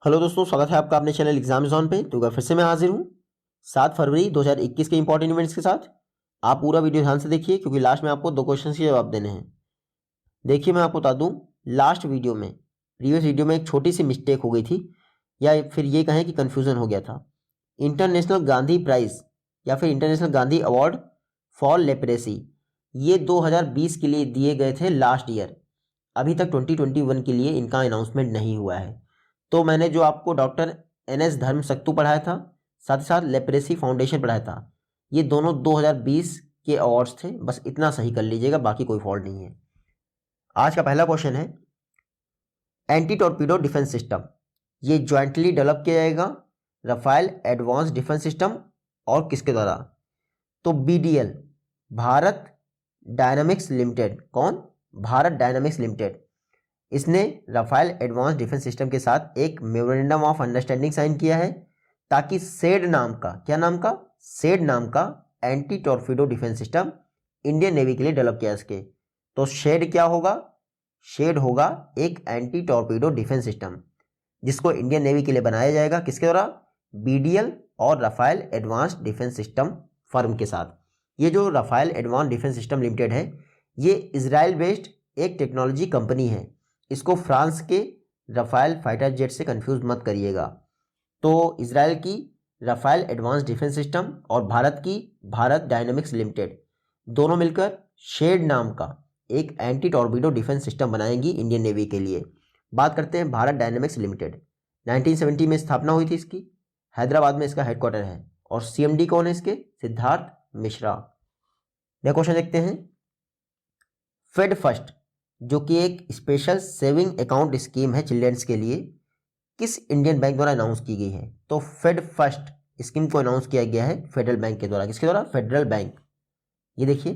Hello दोस्तों, स्वागत है आपका अपने चैनल एग्जाम जोन पे। तो फिर से मैं हाजिर हूँ 7 फरवरी 2021 के इंपॉर्टेंट इवेंट्स के साथ। आप पूरा वीडियो ध्यान से देखिए क्योंकि लास्ट में आपको 2 क्वेश्चन के जवाब देने हैं। देखिए, मैं आपको बता दूं, लास्ट वीडियो में, प्रीवियस वीडियो में एक छोटी सी मिस्टेक हो गई थी, या फिर ये कहें कि कन्फ्यूजन हो गया था। इंटरनेशनल गांधी प्राइज या फिर international Gandhi award for leprosy, ये 2020 के लिए दिए गए थे लास्ट ईयर। अभी तक 2021 के लिए इनका अनाउंसमेंट नहीं हुआ है। तो मैंने जो आपको डॉक्टर NS धर्मसक्तु पढ़ाया था, साथ ही साथ लेप्रेसी फाउंडेशन पढ़ाया था, ये दोनों 2020 के अवार्ड्स थे। बस इतना सही कर लीजिएगा, बाकी कोई फॉल्ट नहीं है। आज का पहला क्वेश्चन है, एंटी टॉर्पीडो डिफेंस सिस्टम ये ज्वाइंटली डेवलप किया जाएगा राफेल एडवांस डिफेंस सिस्टम और किसके द्वारा? तो BDL, भारत डायनामिक्स लिमिटेड। कौन? Bharat dynamics limited. इसने राफेल एडवांस डिफेंस सिस्टम के साथ एक मेमोरेंडम ऑफ अंडरस्टैंडिंग साइन किया है ताकि सेड नाम का, क्या नाम का? सेड नाम का anti torpedo defence system Indian navy के लिए डेवलप किया सके। तो शेड क्या होगा? शेड होगा एक एंटी टॉर्पीडो डिफेंस सिस्टम जिसको इंडियन नेवी के लिए बनाया जाएगा। किसके द्वारा? BDL और Rafael advance defence system firm के साथ। ये जो Rafael advance defence system limited है, ये इजराइल बेस्ड एक टेक्नोलॉजी कंपनी है। इसको फ्रांस के राफेल फाइटर जेट से कंफ्यूज मत करिएगा। तो इजराइल की राफेल एडवांस डिफेंस सिस्टम और भारत की भारत डायनामिक्स लिमिटेड दोनों मिलकर शेड नाम का एक एंटी टॉर्पीडो डिफेंस सिस्टम बनाएंगी इंडियन नेवी के लिए। बात करते हैं भारत डायनामिक्स लिमिटेड। 1970 में स्थापना हुई थी इसकी, हैदराबाद में इसका हेडक्वार्टर है, और CMD कौन है इसके? सिद्धार्थ मिश्रा। नेक्स्ट क्वेश्चन देखते हैं, फेड फर्स्ट जो कि एक स्पेशल सेविंग अकाउंट स्कीम है चिल्ड्रंस के लिए, किस इंडियन बैंक द्वारा अनाउंस की गई है? तो फेड फर्स्ट स्कीम को अनाउंस किया गया है फेडरल बैंक के द्वारा। किसके द्वारा? Federal bank. ये देखिए,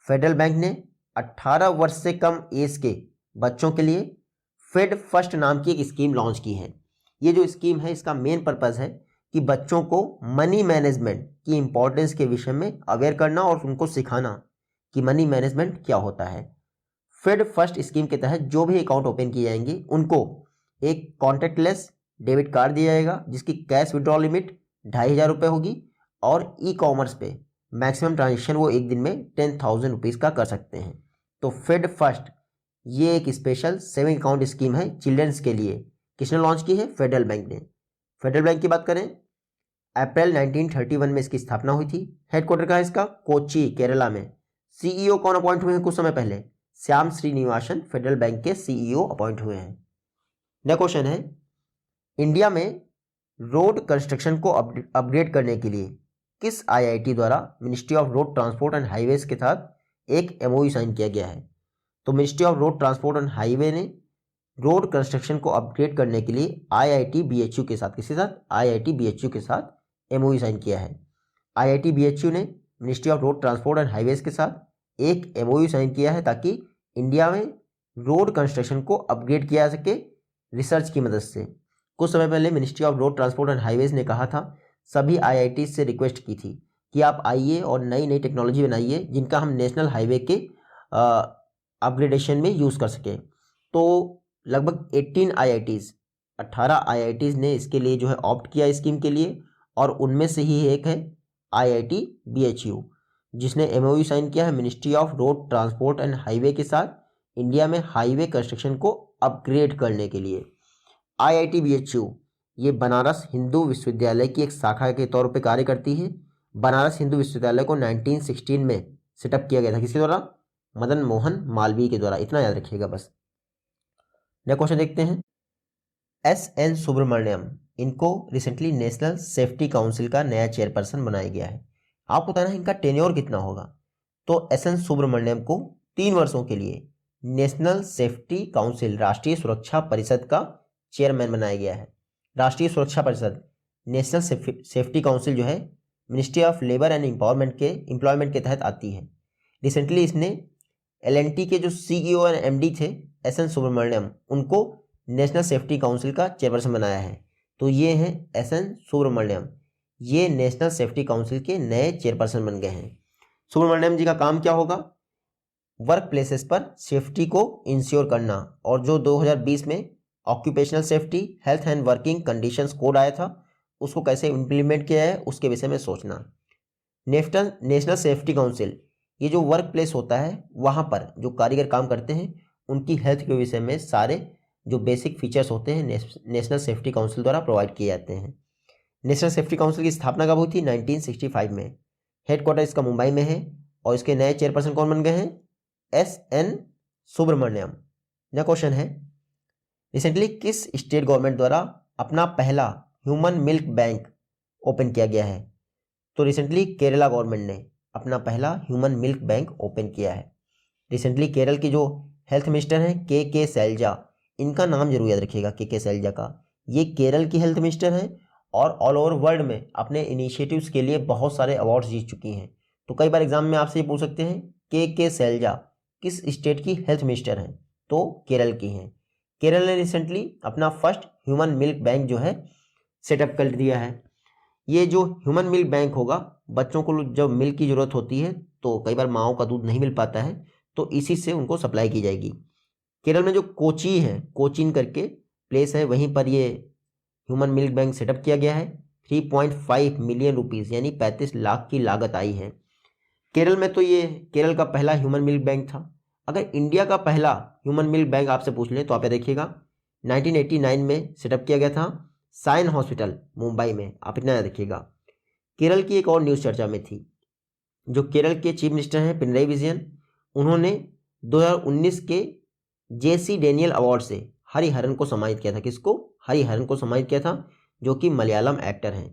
फेडरल बैंक ने 18 वर्ष से कम एज के बच्चों के लिए फेड फर्स्ट नाम की एक स्कीम लॉन्च की है। ये जो स्कीम है, इसका मेन पर्पस है कि बच्चों को मनी मैनेजमेंट की इंपॉर्टेंस के विषय में अवेयर करना और उनको सिखाना कि मनी मैनेजमेंट क्या होता है। फेड फर्स्ट स्कीम के तहत जो भी अकाउंट ओपन किए जाएंगे उनको एक कॉन्टैक्टलेस डेबिट कार्ड दिया जाएगा जिसकी कैश विड्रॉल लिमिट 2500 रुपये होगी, और E-कॉमर्स पे मैक्सिमम ट्रांजेक्शन वो एक दिन में 10,000 रुपीज़ का कर सकते हैं। तो फेड फर्स्ट ये एक स्पेशल सेविंग अकाउंट स्कीम है चिल्ड्रंस के लिए। किसने लॉन्च की है? फेडरल बैंक ने। फेडरल बैंक की बात करें, अप्रैल 1931 में इसकी स्थापना हुई थी। हेडक्वार्टर का है इसका कोची, केरला में। CEO कौन अपॉइंट हुए हैं कुछ समय पहले? श्याम श्रीनिवासन फेडरल बैंक के CEO अपॉइंट हुए हैं। नेक्स्ट क्वेश्चन है, इंडिया में रोड कंस्ट्रक्शन को अपग्रेड करने के लिए किस IIT द्वारा ministry of road transport and highways के साथ एक MOU साइन किया गया है? तो ministry of road transport and highway ने रोड कंस्ट्रक्शन को अपग्रेड करने के लिए IIT BHU के साथ, किसके साथ? IIT BHU के साथ MOU साइन किया है। IIT BHU ने ministry of road transport and highways के साथ एक MOU साइन किया है ताकि इंडिया में रोड कंस्ट्रक्शन को अपग्रेड किया जा सके रिसर्च की मदद से। कुछ समय पहले ministry of road transport and highways ने कहा था, सभी IIT से रिक्वेस्ट की थी कि आप आइए और नई नई टेक्नोलॉजी बनाइए जिनका हम नेशनल हाईवे के अपग्रेडेशन में यूज़ कर सकें। तो लगभग 18 IITs ने इसके लिए जो है ऑप्ट किया स्कीम के लिए, और उनमें से ही एक है IIT BHU जिसने MOU साइन किया है ministry of road transport and highway के साथ इंडिया में हाईवे कंस्ट्रक्शन को अपग्रेड करने के लिए। IIT BHU ये बनारस हिंदू विश्वविद्यालय की एक शाखा के तौर पे कार्य करती है। बनारस हिंदू विश्वविद्यालय को 1916 में सेटअप किया गया था। किसके द्वारा? मदन मोहन मालवीय के द्वारा। इतना याद रखिएगा बस। नेक्स्ट क्वेश्चन देखते हैं, SN सुब्रमण्यम, इनको रिसेंटली नेशनल सेफ्टी काउंसिल का नया चेयरपर्सन बनाया गया है। आपको बताना है इनका टेन्योर कितना होगा। तो SN सुब्रमण्यम को 3 वर्षों के लिए नेशनल सेफ्टी काउंसिल, राष्ट्रीय सुरक्षा परिषद का चेयरमैन बनाया गया है। राष्ट्रीय सुरक्षा परिषद, नेशनल सेफ्टी काउंसिल जो है ministry of labour and employment के तहत आती है। रिसेंटली इसने L&T के जो CEO और MD थे SN सुब्रमण्यम, उनको नेशनल सेफ्टी काउंसिल का चेयरपर्सन बनाया है। तो ये हैं SN सुब्रमण्यम, ये नेशनल सेफ्टी काउंसिल के नए चेयरपर्सन बन गए हैं। सुब्रमण्यम जी का काम क्या होगा? वर्क प्लेसेस पर सेफ्टी को इंश्योर करना, और जो 2020 में occupational safety health and working conditions code आया था, उसको कैसे इम्प्लीमेंट किया है उसके विषय में सोचना। नेशनल सेफ्टी काउंसिल, ये जो वर्क प्लेस होता है वहाँ पर जो कारीगर काम करते हैं उनकी हेल्थ के विषय में सारे जो बेसिक फीचर्स होते हैं नेशनल सेफ्टी काउंसिल द्वारा प्रोवाइड किए जाते हैं। नेशनल सेफ्टी काउंसिल की स्थापना कब हुई थी? 1965 में। हेडक्वार्टर इसका मुंबई में है और इसके नए चेयरपर्सन कौन बन गए हैं? S.N. सुब्रमण्यम। यह क्वेश्चन है, रिसेंटली किस स्टेट गवर्नमेंट द्वारा अपना पहला ह्यूमन मिल्क बैंक ओपन किया गया है? तो रिसेंटली केरला गवर्नमेंट ने अपना पहला ह्यूमन मिल्क बैंक ओपन किया है। रिसेंटली केरल की जो हेल्थ मिनिस्टर हैं के शैलजा, इनका नाम जरूर याद रखिएगा, के शैलजा का। ये केरल की हेल्थ मिनिस्टर हैं और ऑल ओवर वर्ल्ड में अपने इनिशिएटिव्स के लिए बहुत सारे अवार्ड्स जीत चुकी हैं। तो कई बार एग्जाम में आपसे ये पूछ सकते हैं के शैलजा किस स्टेट की हेल्थ मिनिस्टर हैं? तो केरल की हैं। केरल ने रिसेंटली अपना फर्स्ट ह्यूमन मिल्क बैंक जो है सेटअप कर दिया है। ये जो ह्यूमन मिल्क बैंक होगा, बच्चों को जब मिल्क की ज़रूरत होती है तो कई बार माँओं का दूध नहीं मिल पाता है, तो इसी से उनको सप्लाई की जाएगी। केरल में जो कोची है, कोचीन करके प्लेस है, वहीं पर ये ह्यूमन मिल्क बैंक सेटअप किया गया है। 3.5 मिलियन रुपीज़ यानी 35 लाख की लागत आई है केरल में। तो ये केरल का पहला ह्यूमन मिल्क बैंक था। अगर इंडिया का पहला ह्यूमन मिल्क बैंक आपसे पूछ लें तो आप ये देखिएगा 1989 में सेटअप किया गया था साइन हॉस्पिटल मुंबई में। आप इतना याद रखिएगा। केरल की एक और न्यूज़ चर्चा में थी, जो केरल के चीफ मिनिस्टर हैं पिनराई विजयन, उन्होंने 2019 के JC डेनियल अवार्ड से हरिहरन को सम्मानित किया था। किसको? हरिहरन को सम्मानित किया था, जो कि मलयालम एक्टर हैं।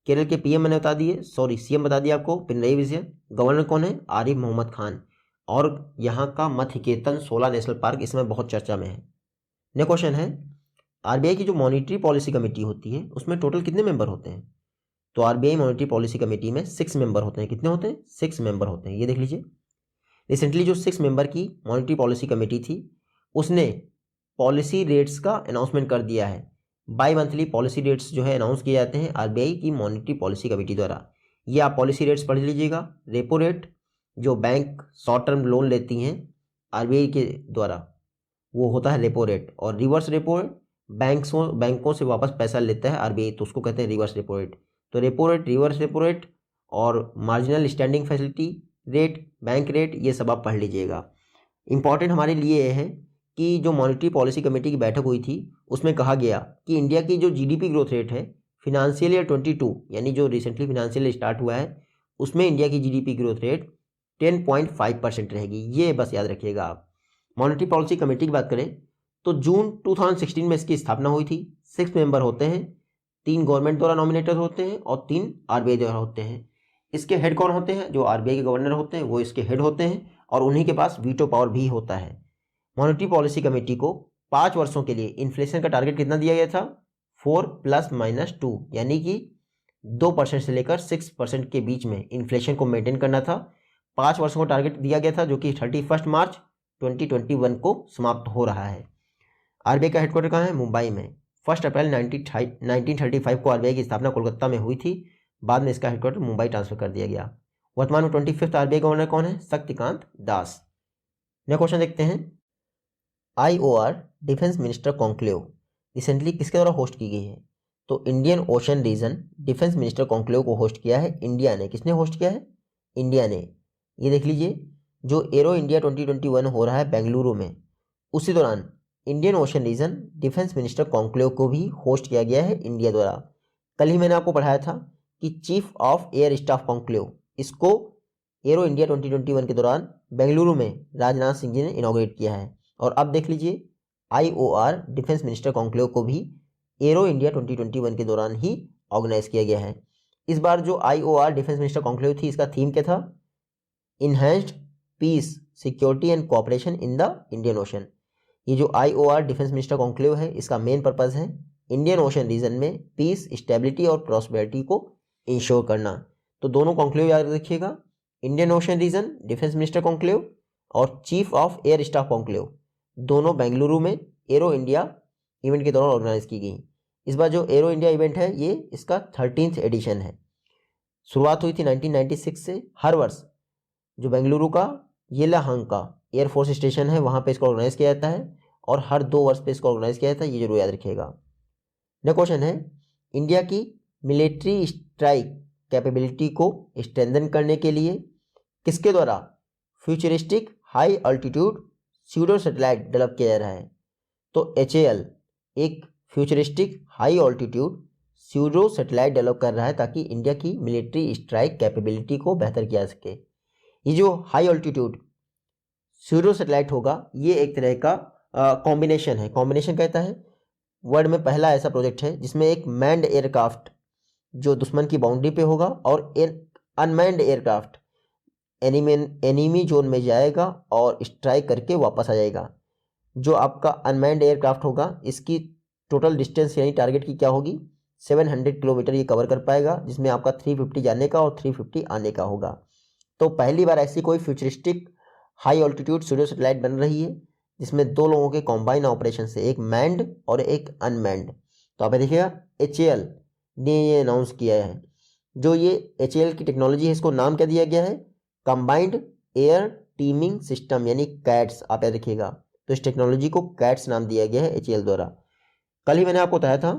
केरल के PM मैंने बता दिए, CM बता दिया आपको, पिनराई विजयन। गवर्नर कौन है? आरिफ मोहम्मद खान। और यहाँ का मथुकेतन 16 नेशनल पार्क इस समय बहुत चर्चा में है। नेक्स्ट क्वेश्चन है, RBI की जो मॉनिटरी पॉलिसी कमेटी होती है उसमें टोटल कितने मेंबर होते हैं? तो RBI मॉनिटरी पॉलिसी कमेटी में 6 मेंबर होते हैं। कितने होते हैं? 6 मेंबर होते हैं। ये देख लीजिए, रिसेंटली जो 6 मेंबर की मॉनिटरी पॉलिसी कमेटी थी उसने पॉलिसी रेट्स का अनाउंसमेंट कर दिया है। बाई मंथली पॉलिसी रेट्स जो है अनाउंस किए जाते हैं RBI की मॉनिटरी पॉलिसी कमेटी द्वारा। ये आप पॉलिसी रेट्स पढ़ लीजिएगा। रेपो रेट जो बैंक शॉर्ट टर्म लोन लेती हैं RBI के द्वारा, वो होता है रेपो रेट। और रिवर्स रेपो रेट बैंकों से वापस पैसा लेता है RBI, तो उसको कहते हैं रिवर्स रेपो रेट। तो repo rate, reverse repo rate और marginal standing facility rate, bank rate, ये सब आप पढ़ लीजिएगा। इंपॉर्टेंट हमारे लिए ये है कि जो मॉनिटरी पॉलिसी कमेटी की बैठक हुई थी उसमें कहा गया कि इंडिया की जो GDP ग्रोथ रेट है फिनेंशियल ईयर 22 यानी जो रिसेंटली फिनेंशियल ईयर स्टार्ट हुआ है उसमें इंडिया की GDP ग्रोथ रेट 10.5% रहेगी। ये बस याद रखिएगा आप। मॉनिटरी पॉलिसी कमेटी की बात करें तो जून 2016 में इसकी स्थापना हुई थी। 6 मेंबर होते हैं, 3 गवर्नमेंट द्वारा नॉमिनेटेड होते हैं और 3 RBI द्वारा होते हैं। इसके हेड कौन होते हैं? जो RBI के गवर्नर होते हैं वो इसके हेड होते हैं और उन्हीं के पास वीटो पावर भी होता है। मॉनिटरी पॉलिसी कमेटी को 5 वर्षों के लिए इन्फ्लेशन का टारगेट कितना दिया गया था? 4 + -2 यानी कि 2% से लेकर 6% के बीच में इन्फ्लेशन को मेंटेन करना था। 5 वर्षों का टारगेट दिया गया था, जो कि 31 मार्च 2021 को समाप्त हो रहा है। RBI का हेडक्वार्टर कहाँ है? मुंबई में। 1 अप्रैल 1935 को RBI की स्थापना कोलकाता में हुई थी। बाद में इसका हेडक्वार्टर मुंबई ट्रांसफर कर दिया गया। वर्तमान में 25th RBI गवर्नर कौन है? शक्तिकांत दास। नेक्स्ट क्वेश्चन देखते हैं, IOR defence minister conclave recently किसके द्वारा होस्ट की गई है? तो Indian ocean region defence minister conclave को होस्ट किया है इंडिया ने। किसने होस्ट किया है? इंडिया ने। ये देख लीजिए, जो एरो इंडिया 2021 हो रहा है बेंगलुरु में, उसी दौरान Indian ocean region defence minister conclave को भी होस्ट किया गया है इंडिया द्वारा। कल ही मैंने आपको पढ़ाया था कि chief of air staff conclave, इसको एरो इंडिया 2021 के दौरान बेंगलुरु में राजनाथ सिंह जी ने इनॉग्रेट किया है। और अब देख लीजिए, IOR डिफेंस मिनिस्टर कॉन्क्लेव को भी एरो इंडिया 2021 के दौरान ही ऑर्गेनाइज किया गया है। इस बार जो IOR डिफेंस मिनिस्टर कॉन्क्लेव थी, इसका थीम क्या था? Enhanced peace, security and cooperation in the Indian Ocean. ये जो IOR डिफेंस मिनिस्टर कॉन्क्लेव है, इसका मेन पर्पज है इंडियन ओशन रीजन में पीस, स्टेबिलिटी और प्रॉस्पेरिटी को इंश्योर करना। तो दोनों कॉन्क्लेव याद रखिएगा, Indian ocean region defence minister conclave और chief of air staff conclave, दोनों बेंगलुरु में एरो इंडिया इवेंट के दौरान ऑर्गेनाइज की गई। इस बार जो एरो इंडिया इवेंट है ये इसका 13th एडिशन है। शुरुआत हुई थी 1996 से। हर वर्ष जो बेंगलुरु का येलाहंका एयरफोर्स स्टेशन है वहाँ पे इसको ऑर्गेनाइज किया जाता है और हर 2 वर्ष पे इसको ऑर्गेनाइज किया जाता है, ये जरूर याद रखिएगा। नेक्स्ट क्वेश्चन है, इंडिया की मिलिट्री स्ट्राइक कैपेबिलिटी को स्ट्रेंथन करने के लिए किसके द्वारा futuristic high altitude pseudo satellite develop किया जा रहा है? तो HAL एक futuristic high altitude pseudo satellite develop कर रहा है ताकि इंडिया की मिलिट्री स्ट्राइक कैपेबिलिटी को बेहतर किया जा सके। ये जो हाई ऑल्टीट्यूड स्यूडो सैटेलाइट होगा, ये एक तरह का कॉम्बिनेशन है। कॉम्बिनेशन कहता है वर्ल्ड में पहला ऐसा प्रोजेक्ट है जिसमें एक मैन्ड एयरक्राफ्ट जो दुश्मन की बाउंड्री पे होगा और एक अनमैन्ड एयरक्राफ्ट एनिमी जोन में जाएगा और स्ट्राइक करके वापस आ जाएगा। जो आपका अनमैन्ड एयरक्राफ्ट होगा इसकी टोटल डिस्टेंस यानी टारगेट की क्या होगी, 700 किलोमीटर ये कवर कर पाएगा, जिसमें आपका 350 जाने का और 350 आने का होगा। तो पहली बार ऐसी कोई futuristic high altitude pseudo satellite बन रही है जिसमें 2 लोगों के कॉम्बाइन ऑपरेशन से, एक मैन्ड और एक अनमैन्ड। तो आप देखिएगा HAL ने ये अनाउंस किया है। जो ये HAL की टेक्नोलॉजी है इसको नाम क्या दिया गया है, कंबाइंड एयर टीमिंग सिस्टम यानी कैट्स। आप याद रखिएगा, तो इस टेक्नोलॉजी को कैट्स नाम दिया गया है HAL द्वारा। कल ही मैंने आपको बताया था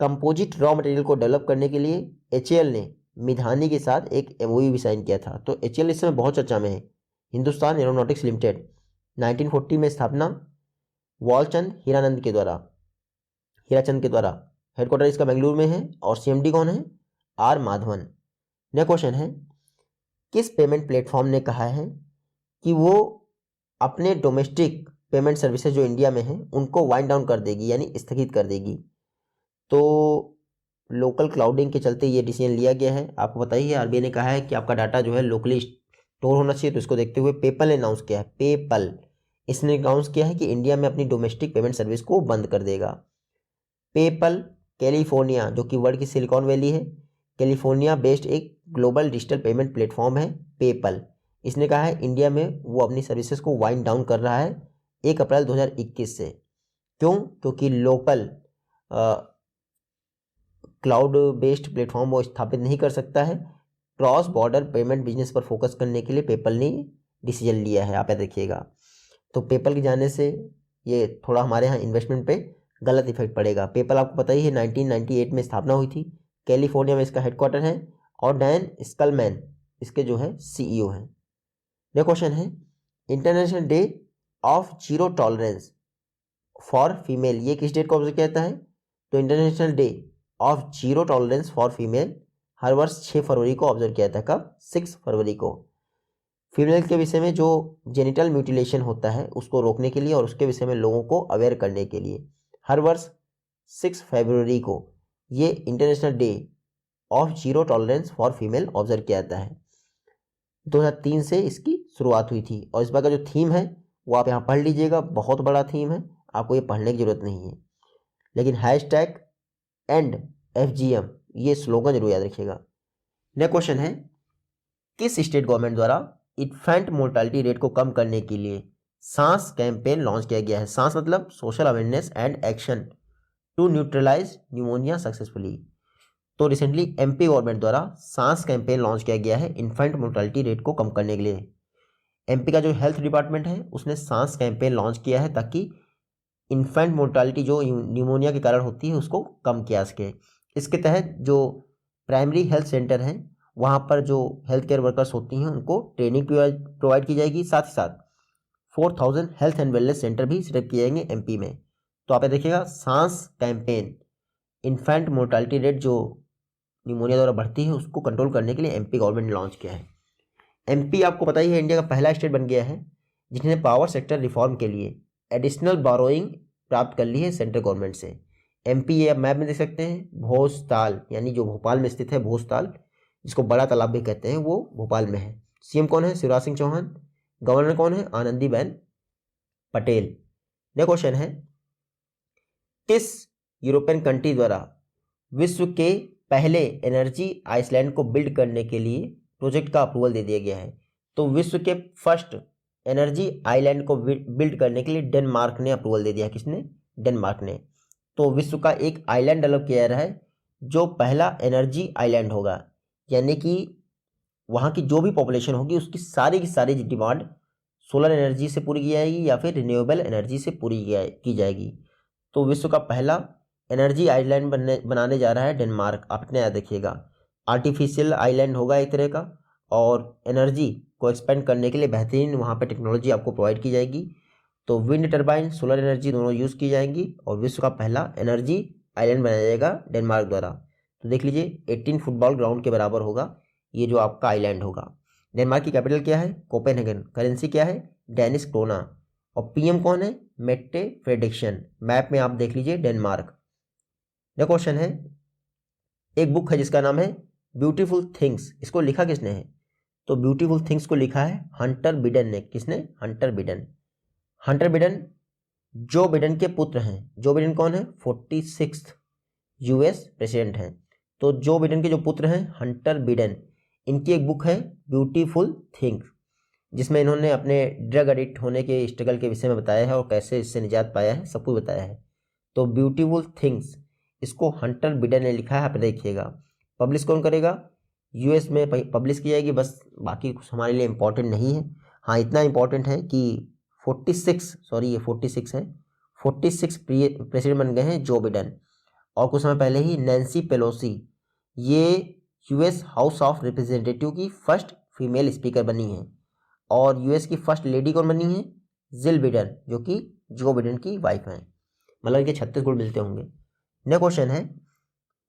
कंपोजिट रॉ मटेरियल को डेवलप करने के लिए HAL ने मिधानी के साथ एक MOU भी साइन किया था। तो HAL इस समय बहुत चर्चा में है। हिंदुस्तान एरोनॉटिक्स लिमिटेड 1940 में स्थापना वालचंद हीराचंद के द्वारा। हेडक्वार्टर इसका बेंगलुरु में है और CMD कौन है, R माधवन। नेक्स्ट क्वेश्चन है, किस पेमेंट प्लेटफॉर्म ने कहा है कि वो अपने डोमेस्टिक पेमेंट सर्विसेज जो इंडिया में है उनको वाइंड डाउन कर देगी यानी स्थगित कर देगी? तो लोकल क्लाउडिंग के चलते ये डिसीजन लिया गया है। आपको बताइए RBI ने कहा है कि आपका डाटा जो है लोकली स्टोर होना चाहिए, तो इसको देखते हुए पेपल ने अनाउंस किया है, पेपल इसने अनाउंस किया है कि इंडिया में अपनी डोमेस्टिक पेमेंट सर्विस को बंद कर देगा। पेपल कैलिफोर्निया, जो कि वर्ल्ड की सिलिकॉन वैली है, कैलिफोर्निया बेस्ड एक ग्लोबल डिजिटल पेमेंट प्लेटफॉर्म है पेपल। इसने कहा है इंडिया में वो अपनी सर्विसेज को वाइंड डाउन कर रहा है 1 अप्रैल 2021 से। क्यों? क्योंकि लोकल क्लाउड बेस्ड प्लेटफॉर्म वो स्थापित नहीं कर सकता है। क्रॉस बॉर्डर पेमेंट बिजनेस पर फोकस करने के लिए पेपल ने डिसीजन लिया है, आप याद रखिएगा। तो पेपल के जाने से ये थोड़ा हमारे यहाँ इन्वेस्टमेंट पे गलत इफेक्ट पड़ेगा। पेपल आपको पता ही है 1998 में स्थापना हुई थी, कैलिफोर्निया में इसका हेडक्वार्टर है और डैन स्कलमैन इसके जो है CEO हैं। नेक्स्ट क्वेश्चन है, international day of zero tolerance for female ये किस डेट को ऑब्जर्व किया जाता है? तो international day of zero tolerance for female हर वर्ष 6 फरवरी को ऑब्जर्व किया जाता है। कब? 6 फरवरी को। फीमेल के विषय में जो जेनिटल म्यूटिलेशन होता है उसको रोकने के लिए और उसके विषय में लोगों को अवेयर करने के लिए हर वर्ष 6 फरवरी को ये international day of zero tolerance for female observe किया जाता है। 2003 से इसकी शुरुआत हुई थी और इस बार का जो थीम है वो आप यहाँ पढ़ लीजिएगा, बहुत बड़ा थीम है, आपको ये पढ़ने की जरूरत नहीं है। लेकिन हैशटैग एंड FGM ये स्लोगन जरूर याद रखिएगा। नेक्स्ट क्वेश्चन है, किस स्टेट गवर्नमेंट द्वारा इन्फेंट मोर्टालिटी रेट को कम करने के लिए सांस कैंपेन लॉन्च किया गया है? सांस मतलब social awareness and action to neutralise pneumonia successfully. तो रिसेंटली MP गवर्नमेंट द्वारा सांस कैंपेन लॉन्च किया गया है इन्फेंट मोर्टालिटी रेट को कम करने के लिए। MP का जो हेल्थ डिपार्टमेंट है उसने सांस कैंपेन लॉन्च किया है ताकि इन्फेंट मोर्टालिटी जो न्यूमोनिया के कारण होती है उसको कम किया सके। इसके तहत जो प्राइमरी हेल्थ सेंटर हैं वहाँ पर जो हेल्थ केयर वर्कर्स होती हैं उनको ट्रेनिंग प्रोवाइड की जाएगी। साथ ही साथ 4000 हेल्थ एंड वेलनेस सेंटर भी सेटअप किए जाएंगे MP में। तो आप देखिएगा सांस कैंपेन इन्फेंट मोर्टालिटी रेट जो न्यूमोनिया द्वारा बढ़ती है उसको कंट्रोल करने के लिए MP गवर्नमेंट ने लॉन्च किया है। MP आपको पता ही है इंडिया का पहला स्टेट बन गया है जिसने पावर सेक्टर रिफॉर्म के लिए एडिशनल बोरोइंग प्राप्त कर ली है सेंट्रल गवर्नमेंट से। MP ये आप मैप में देख सकते हैं, भोजताल यानी जो भोपाल में स्थित है भोजताल, जिसको बड़ा तालाब भी कहते हैं, वो भोपाल में है। CM कौन है? शिवराज सिंह चौहान। गवर्नर कौन है? आनंदीबेन पटेल। नेक्स्ट क्वेश्चन है, किस यूरोपियन कंट्री द्वारा विश्व के पहले एनर्जी आइसलैंड को बिल्ड करने के लिए प्रोजेक्ट का अप्रूवल दे दिया गया है? तो विश्व के फर्स्ट एनर्जी आइलैंड को बिल्ड करने के लिए डेनमार्क ने अप्रूवल दे दिया। किसने? डेनमार्क ने। तो विश्व का एक आइलैंड डेवलप किया जा रहा है जो पहला एनर्जी आइलैंड होगा, यानी कि वहाँ की जो भी पॉपुलेशन होगी उसकी सारी की सारी डिमांड सोलर एनर्जी से पूरी की जाएगी या फिर रिन्यूएबल एनर्जी से पूरी की जाएगी। तो विश्व का पहला एनर्जी आइलैंड बनाने जा रहा है डेनमार्क। आप इतना याद रखिएगा, आर्टिफिशियल आइलैंड होगा एक तरह का, और एनर्जी को एक्सपेंड करने के लिए बेहतरीन वहाँ पर टेक्नोलॉजी आपको प्रोवाइड की जाएगी। तो विंड टर्बाइन, सोलर एनर्जी दोनों यूज़ की जाएंगी और विश्व का पहला एनर्जी आइलैंड बनाया जाएगा डेनमार्क द्वारा। तो देख लीजिए 18 फुटबॉल ग्राउंड के बराबर होगा ये जो आपका आइलैंड होगा। डेनमार्क की कैपिटल क्या है? कोपेनहेगन। करेंसी क्या है? Danish corona. और पीएम कौन है? Mette Frederiksen. मैप में आप देख लीजिए डेनमार्क। नेक्स्ट क्वेश्चन है, एक बुक है जिसका नाम है ब्यूटीफुल थिंग्स, इसको लिखा किसने है? तो ब्यूटीफुल थिंग्स को लिखा है हंटर बिडेन ने। किसने? Hunter Biden. Hunter Biden Joe Biden के पुत्र हैं। जो बिडेन कौन है? 46th यूएस प्रेसिडेंट हैं। तो जो बिडेन के जो पुत्र हैं हंटर बिडेन, इनकी एक बुक है ब्यूटीफुल थिंग्स, जिसमें इन्होंने अपने ड्रग एडिक्ट होने के स्ट्रगल के विषय में बताया है और कैसे इससे निजात पाया है, सब कुछ बताया है। तो ब्यूटीफुल थिंग्स इसको हंटर बिडेन ने लिखा है, आप देखिएगा। पब्लिश कौन करेगा? यूएस में पब्लिश की जाएगी, बस बाकी कुछ हमारे लिए इंपॉर्टेंट नहीं है। हाँ, इतना इंपॉर्टेंट है कि 46 है, 46 प्रेसिडेंट बन गए हैं जो बिडेन। और कुछ समय पहले ही नैन्सी पेलोसी, ये यूएस हाउस ऑफ रिप्रेजेंटेटिव की फर्स्ट फीमेल स्पीकर बनी है। और यूएस की फर्स्ट लेडी कौन बनी है? जिल बिडेन, जो कि जो बिडेन की वाइफ हैं। मतलब इनके 36 गुण मिलते होंगे। नेक्स्ट क्वेश्चन है,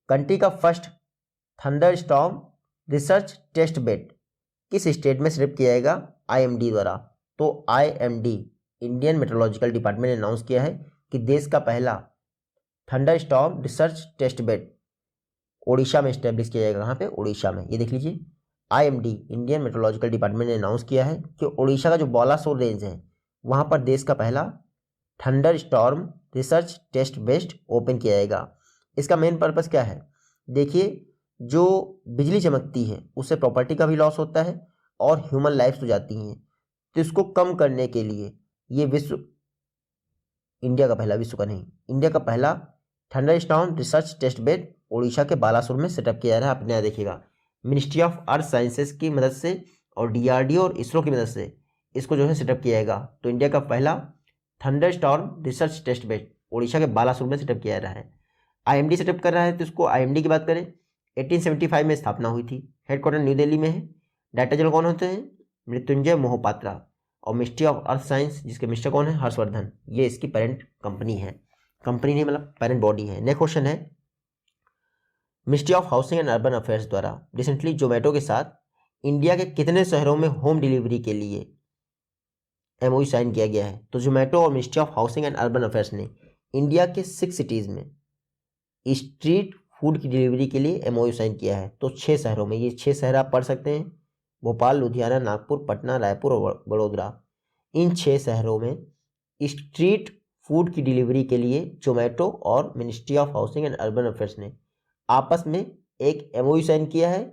कंट्री का first thunder storm research test bed किस स्टेट में सेटअप किया जाएगा? आईएमडी द्वारा। तो आईएमडी इंडियन मेट्रोलॉजिकल डिपार्टमेंट ने अनाउंस किया है कि देश का पहला thunder storm research test bed Odisha में स्टैब्लिश किया जाएगा। कहाँ पे? ओडिशा में। ये देख लीजिए, आईएमडी इंडियन मेट्रोलॉजिकल डिपार्टमेंट ने अनाउंस किया है कि ओडिशा का जो बालासोर रेंज है वहाँ पर देश का पहला thunder storm research test based open किया जाएगा। इसका मेन पर्पस क्या है? देखिए, जो बिजली चमकती है उससे प्रॉपर्टी का भी लॉस होता है और ह्यूमन लाइफ हो जाती हैं। तो इसको कम करने के लिए ये इंडिया का पहला, विश्व का नहीं, इंडिया का पहला thunder storm research test bed Odisha के बालासुर में सेटअप किया जा रहा है। अपने यहाँ देखिएगा, मिनिस्ट्री ऑफ अर्थ साइंसेस की मदद से और डीआरडीओ और इसरो की मदद से इसको जो है सेटअप किया जाएगा। तो इंडिया का पहला thunder storm research test bed Odisha के बालासुर में सेटअप किया जा रहा है। आईएमडी सेटअप कर रहा है। तो इसको आईएमडी की बात करें, 1875 में स्थापना हुई थी। हेडक्वार्टर न्यू दिल्ली में है। डायरेक्टर जनरल कौन होते हैं? मृत्युंजय मोहपात्रा। और मिनिस्ट्री ऑफ अर्थ साइंस, जिसके मिनिस्टर कौन है? हर्षवर्धन। ये इसकी पेरेंट कंपनी है, कंपनी नहीं मतलब पेरेंट बॉडी है। नेक्स्ट क्वेश्चन है, ministry of housing and urban affairs द्वारा रिसेंटली जोमेटो के साथ इंडिया के कितने शहरों में होम डिलीवरी के लिए एमओयू साइन किया गया है? तो जोमेटो और ministry of housing and urban affairs ने इंडिया के 6 सिटीज़ में स्ट्रीट फूड की डिलीवरी के लिए एमओयू साइन किया है। तो 6 शहरों में, ये 6 शहर आप पढ़ सकते हैं, भोपाल, लुधियाना, नागपुर, पटना, रायपुर और बड़ोदरा। इन 6 शहरों में स्ट्रीट फूड की डिलीवरी के लिए जोमेटो और ministry of housing and urban affairs ने आपस में एक एमओयू साइन किया है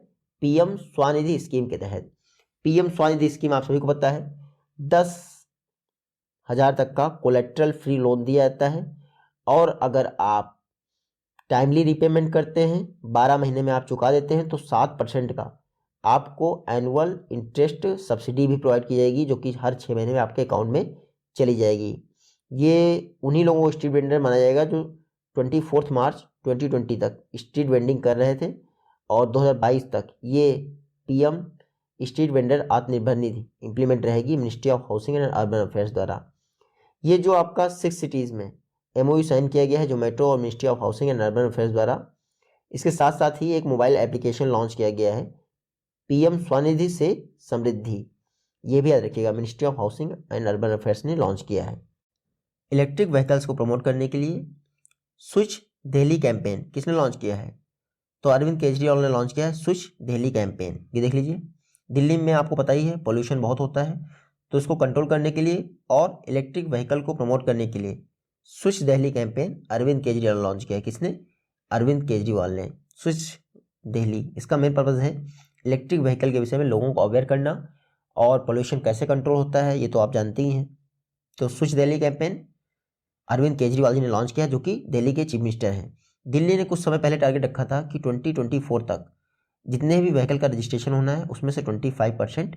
पीएम स्वनिधि स्कीम के तहत। पीएम स्वनिधि स्कीम आप सभी को पता है, 10,000 तक का कोलेट्रल फ्री लोन दिया जाता है। और अगर आप टाइमली रिपेमेंट करते हैं, 12 महीने में आप चुका देते हैं, तो 7% का आपको एनुअल इंटरेस्ट सब्सिडी भी प्रोवाइड की जाएगी, जो कि हर 6 महीने में आपके अकाउंट में चली जाएगी। ये उन्हीं लोगों को स्ट्रीट वेंडर माना जाएगा जो 24 मार्च 2020 तक स्ट्रीट वेंडिंग कर रहे थे और 2022 तक ये PM street vendor Atmanirbhar Nidhi implement रहेगी ministry of housing and urban affairs द्वारा। ये जो आपका 6 सिटीज़ में एमओयू साइन किया गया है जोमेटो और ministry of housing and urban affairs द्वारा, इसके साथ साथ ही एक मोबाइल एप्लीकेशन लॉन्च किया गया है पीएम स्वनिधि से समृद्धि। ये भी याद रखिएगा, ministry of housing and urban affairs ने लॉन्च किया है। इलेक्ट्रिक व्हीकल्स को प्रमोट करने के लिए स्विच दिल्ली कैंपेन किसने लॉन्च किया है? तो अरविंद केजरीवाल ने लॉन्च किया है स्विच दिल्ली कैंपेन। ये देख लीजिए, दिल्ली में आपको पता ही है पोल्यूशन बहुत होता है, तो इसको कंट्रोल करने के लिए और इलेक्ट्रिक व्हीकल को प्रमोट करने के लिए switch Delhi campaign Arvind Kejriwal launch किया है। किसने? अरविंद केजरीवाल ने। स्विच दिल्ली, इसका मेन पर्पज़ है इलेक्ट्रिक व्हीकल के विषय में लोगों को अवेयर करना और पोल्यूशन कैसे कंट्रोल होता है, ये तो आप जानते ही हैं। तो स्विच दिल्ली कैंपेन अरविंद केजरीवाल जी ने लॉन्च किया, जो कि दिल्ली के चीफ मिनिस्टर हैं। दिल्ली ने कुछ समय पहले टारगेट रखा था कि 2024 तक जितने भी व्हीकल का रजिस्ट्रेशन होना है उसमें से 25%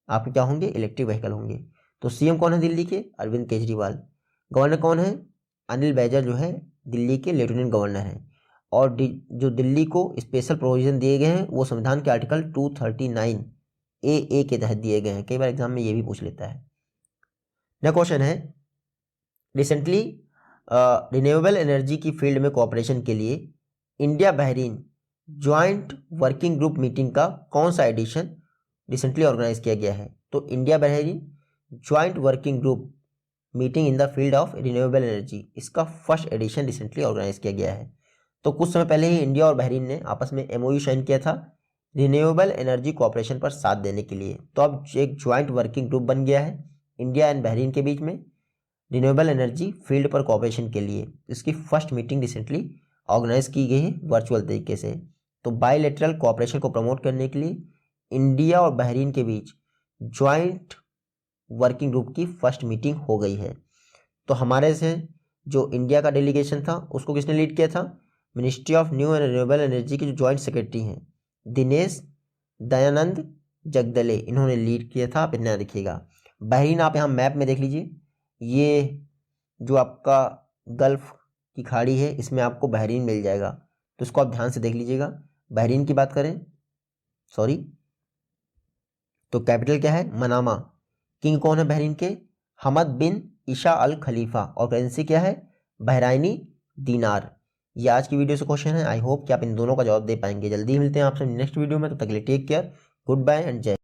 आपके क्या होंगे? इलेक्ट्रिक व्हीकल होंगे। तो सीएम कौन है दिल्ली के? अरविंद केजरीवाल। गवर्नर कौन है? अनिल बैजल जो है दिल्ली के लेफ्टिनेंट गवर्नर हैं। और जो दिल्ली को स्पेशल प्रोविजन दिए गए हैं वो संविधान के आर्टिकल 239 ए के तहत दिए गए हैं। कई बार एग्जाम में ये भी पूछ लेता है। नेक्स्ट क्वेश्चन है, रिसेंटली रिन्यूएबल एनर्जी की फील्ड में कोऑपरेशन के लिए India Bahrain joint working group meeting का कौन सा एडिशन रिसेंटली ऑर्गेनाइज किया गया है? तो India Bahrain joint working group meeting in the field of renewable energy, इसका फर्स्ट एडिशन रिसेंटली ऑर्गेनाइज किया गया है। तो कुछ समय पहले ही इंडिया और बहरीन ने आपस में एमओयू साइन किया था रिन्यूएबल एनर्जी कोऑपरेशन पर साथ देने के लिए। तो अब एक ज्वाइंट वर्किंग ग्रुप बन गया है इंडिया एंड बहरीन के बीच में रिन्यूएबल एनर्जी फील्ड पर कोऑपरेशन के लिए। इसकी फर्स्ट मीटिंग रिसेंटली ऑर्गेनाइज की गई है वर्चुअल तरीके से। तो बायलैटरल कोऑपरेशन को प्रमोट करने के लिए इंडिया और बहरीन के बीच ज्वाइंट वर्किंग ग्रुप की फर्स्ट मीटिंग हो गई है। तो हमारे से जो इंडिया का डेलीगेशन था उसको किसने लीड किया था? Ministry of new and renewable energy के जो ज्वाइंट सेक्रेटरी हैं दिनेश दयानंद जगदले, इन्होंने लीड किया था। आप इतना देखिएगा। बहरीन आप यहाँ मैप में देख लीजिए, ये जो आपका गल्फ की खाड़ी है इसमें आपको बहरीन मिल जाएगा। तो इसको आप ध्यान से देख लीजिएगा। बहरीन की बात करें, सॉरी, तो कैपिटल क्या है? मनामा। किंग कौन है बहरीन के? हमद बिन ईशा अल खलीफा। और करेंसी क्या है? बहराइनी दीनार। ये आज की वीडियो से क्वेश्चन है। आई होप कि आप इन दोनों का जवाब दे पाएंगे। जल्दी मिलते हैं आपसे नेक्स्ट वीडियो में, तब तक के लिए take care, good bye and जय।